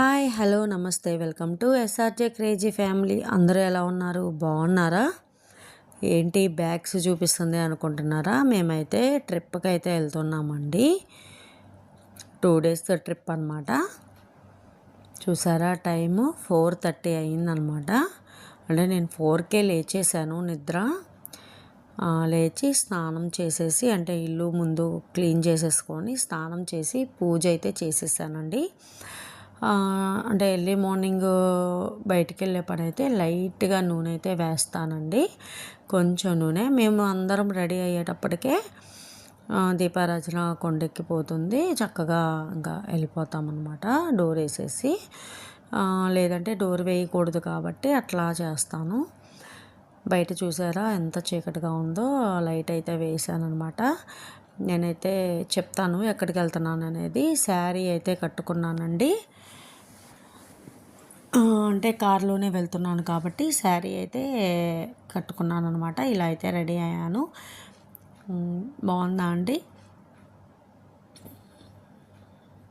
Hi hello నమస్తే welcome to SRJ crazy family. అందరూ ఎలా ఉన్నారు? బాగున్నారా? ఏంటి బ్యాగ్స్ చూపిస్తుంది అనుకుంటున్నారా? మేమైతే ట్రిప్కి అయితే వెళ్తున్నామండి. 2 days ట్రిప్ అనమాట. చూసారా టైము 4:30 అయిందనమాట. అంటే నేను 4కే లేచేసాను నిద్ర. లేచి స్నానం చేసేసి అంటే ఇల్లు ముందు క్లీన్ చేసేసుకొని స్నానం చేసి పూజ అయితే చేసేసానండి. అంటే ఎర్లీ మార్నింగ్ బయటికి వెళ్ళే పని అయితే లైట్గా నూనె అయితే వేస్తానండి, కొంచెం నూనె. మేము అందరం రెడీ అయ్యేటప్పటికే దీపారాజన కొండెక్కిపోతుంది. చక్కగా ఇంకా వెళ్ళిపోతామన్నమాట డోర్ వేసేసి. లేదంటే డోర్ వేయకూడదు కాబట్టి అట్లా చేస్తాను. బయట చూసారా ఎంత చీకటిగా ఉందో, లైట్ అయితే వేసాను అనమాట. నేనైతే చెప్తాను ఎక్కడికి వెళ్తున్నాను అనేది. శారీ అయితే కట్టుకున్నానండి. అంటే కారులోనే వెళ్తున్నాను కాబట్టి శారీ అయితే కట్టుకున్నాను అనమాట. ఇలా అయితే రెడీ అయ్యాను. బాగుందా అండి?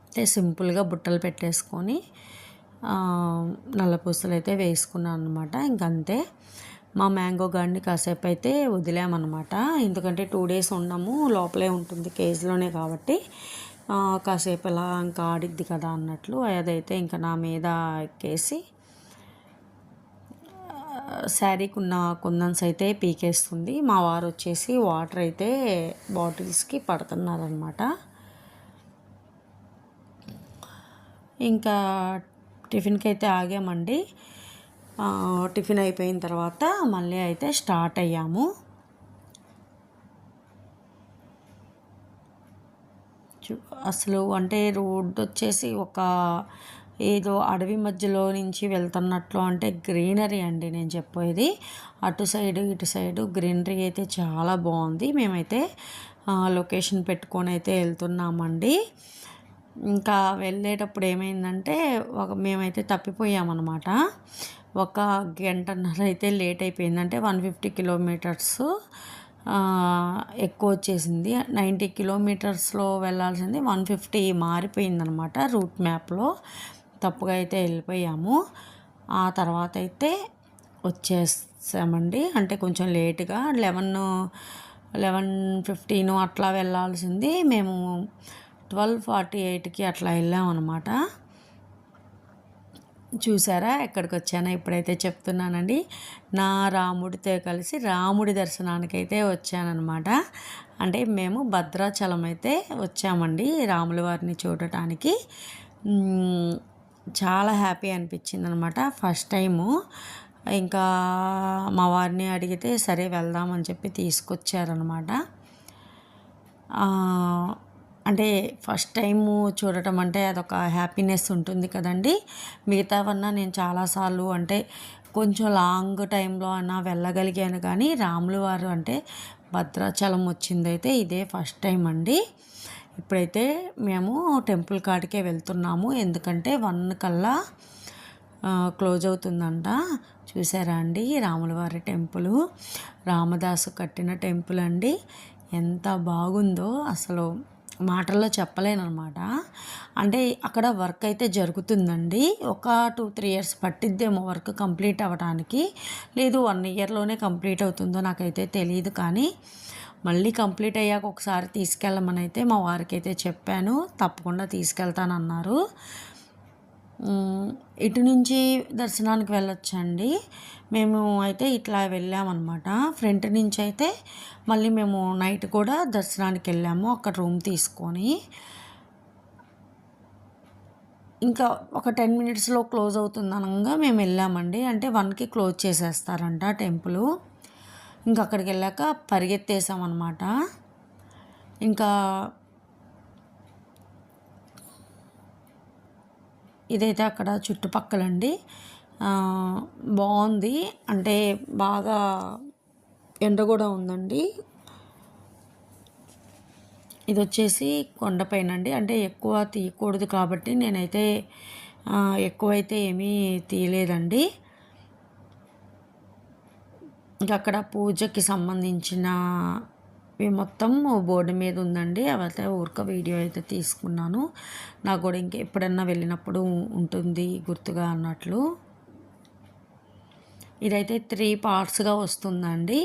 అంటే సింపుల్గా బుట్టలు పెట్టేసుకొని నల్ల పూసలు అయితే వేసుకున్నాను అనమాట. ఇంకంతే. మా మ్యాంగో గార్డ్ని కాసేపు అయితే వదిలామన్నమాట. ఎందుకంటే 2 days ఉన్నాము, లోపలే ఉంటుంది కేజ్లోనే కాబట్టి కాసేపు ఎలా ఇంకా ఆడిద్ది కదా అన్నట్లు అదైతే ఇంకా నా మీద ఎక్కేసి శారీకి ఉన్న కుందన్స్ అయితే పీకేస్తుంది. మా వారు వచ్చేసి వాటర్ అయితే బాటిల్స్కి పడుతున్నారనమాట. ఇంకా టిఫిన్కి అయితే ఆగామండి. టిఫిన్ అయిపోయిన తర్వాత మళ్ళీ అయితే స్టార్ట్ అయ్యాము. అసలు అంటే రోడ్ వచ్చేసి ఒక ఏదో అడవి మధ్యలో నుంచి వెళ్తున్నట్లు, అంటే గ్రీనరీ అండి నేను చెప్పేది. అటు సైడు ఇటు సైడు గ్రీనరీ అయితే చాలా బాగుంది. మేమైతే లొకేషన్ పెట్టుకొని అయితే వెళ్తున్నామండి. ఇంకా వెళ్ళేటప్పుడు ఏమైందంటే మేమైతే తప్పిపోయామన్నమాట. 1 గంటన్నర అయితే లేట్ అయిపోయింది. అంటే 150 kilometers ఎక్కువ వచ్చేసింది. 90 kilometersలో వెళ్ళాల్సింది 150 మారిపోయిందనమాట. రూట్ మ్యాప్లో తప్పుగా అయితే వెళ్ళిపోయాము. ఆ తర్వాత అయితే వచ్చేసామండి. అంటే కొంచెం లేటుగా 11:15 అట్లా వెళ్ళాల్సింది. మేము 12:48కి అట్లా వెళ్ళామన్నమాట. చూసారా ఎక్కడికి వచ్చానో ఇప్పుడైతే చెప్తున్నానండి. నా రాముడితో కలిసి రాముడి దర్శనానికి అయితే వచ్చానన్నమాట. అంటే మేము భద్రాచలం అయితే వచ్చామండి రాముల వారిని చూడటానికి. చాలా హ్యాపీ అనిపించింది అనమాట. ఫస్ట్ టైము ఇంకా మా వారిని అడిగితే సరే వెళ్దామని చెప్పి తీసుకొచ్చారనమాట. అంటే ఫస్ట్ టైము చూడటం అంటే అదొక హ్యాపీనెస్ ఉంటుంది కదండి. మిగతావన్నా నేను చాలాసార్లు అంటే కొంచెం లాంగ్ టైంలో అన్నా వెళ్ళగలిగాను, కానీ రాముల వారు అంటే భద్రాచలం వచ్చిందైతే ఇదే ఫస్ట్ టైం అండి. ఇప్పుడైతే మేము టెంపుల్ కాడికే వెళ్తున్నాము, ఎందుకంటే 1 కల్లా క్లోజ్ అవుతుందంట. చూసారా అండి రాముల వారి టెంపుల్, రామదాసు కట్టిన టెంపుల్ అండి. ఎంత బాగుందో అసలు మాటల్లో చెప్పలేనమాట. అంటే అక్కడ వర్క్ అయితే జరుగుతుందండి. ఒక 2-3 years పట్టిద్దేమో వర్క్ కంప్లీట్ అవ్వడానికి, లేదు 1 yearలోనే కంప్లీట్ అవుతుందో నాకైతే తెలియదు. కానీ మళ్ళీ కంప్లీట్ అయ్యాక ఒకసారి తీసుకెళ్ళమని అయితే మా వారికి అయితే చెప్పాను. తప్పకుండా తీసుకెళ్తానన్నారు. ఇటు నుంచి దర్శనానికి వెళ్ళొచ్చండి. మేము అయితే ఇట్లా వెళ్ళామన్నమాట. ఫ్రంట్ నుంచి అయితే మళ్ళీ మేము నైట్ కూడా దర్శనానికి వెళ్ళాము, అక్కడ రూమ్ తీసుకొని. ఇంకా ఒక 10 minutesలో క్లోజ్ అవుతుంది అనగా మేము వెళ్ళామండి. అంటే 1కి క్లోజ్ చేసేస్తారంట టెంపుల్. ఇంకా అక్కడికి వెళ్ళాక పరిగెత్తేసామన్నమాట. ఇంకా ఇదైతే అక్కడ చుట్టుపక్కలండి. బాగుంది. అంటే బాగా ఎండ కూడా ఉందండి. ఇది వచ్చేసి కొండపైన అండి. అంటే ఎక్కువ తీయకూడదు కాబట్టి నేనైతే ఎక్కువైతే ఏమీ తీయలేదండి. ఇంకా అక్కడ పూజకి సంబంధించిన ఇవి మొత్తం బోర్డు మీద ఉందండి. అవైతే ఊరిక వీడియో అయితే తీసుకున్నాను. నాకు కూడా ఇంకా ఎప్పుడన్నా వెళ్ళినప్పుడు ఉంటుంది గుర్తుగా అన్నట్లు. ఇదైతే 3 పార్ట్స్గా వస్తుందండి.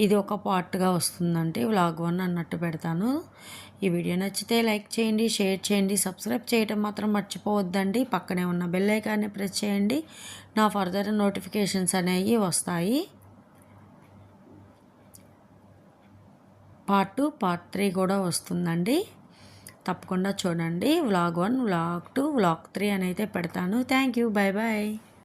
ఇది ఒక పార్ట్గా వస్తుందండి. వ్లాగ్ 1 అన్నట్టు పెడతాను. ఈ వీడియో నచ్చితే లైక్ చేయండి, షేర్ చేయండి, సబ్స్క్రైబ్ చేయడం మాత్రం మర్చిపోవద్దండి. పక్కనే ఉన్న బెల్ ఐకాన్ని ప్రెస్ చేయండి. నా ఫర్దర్ నోటిఫికేషన్స్ అనేవి వస్తాయి. పార్ట్ 2, పార్ట్ 3 కూడా వస్తుందండి. తప్పకుండా చూడండి. వ్లాగ్ 1, వ్లాగ్ 2, వ్లాగ్ 3 అని అయితే పెడతాను. Thank you. Bye bye.